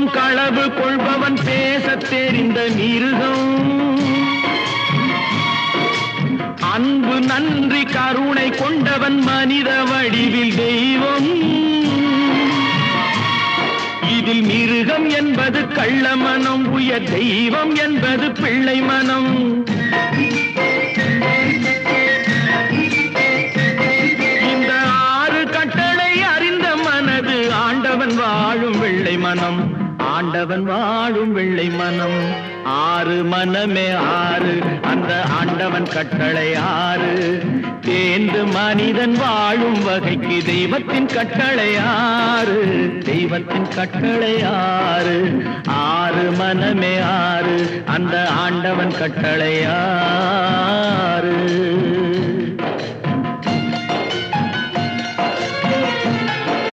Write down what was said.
கோபம் களவு கொள்பவன் பேசத் தெரிந்த மிருகம். அன்பு நன்றி கருணை கொண்டவன் மனித வடிவில் தெய்வம். இதில் மிருகம் என்பது கள்ள மனம், உயர் தெய்வம் என்பது பிள்ளை மனம். இந்த 6 கட்டளை அறிந்த மனது ஆண்டவன் வாழும் வெள்ளை மனம், ஆண்டவன் வாழும் வெள்ளை மனம். 6 மனமே 6, அந்த ஆண்டவன் கட்டளை 6. தேர்ந்து மனிதன் வாழும் வகைக்கு தெய்வத்தின் கட்டளை 6, தெய்வத்தின் கட்டளை 6. 6 மனமே 6, அந்த ஆண்டவன் கட்டளை 6.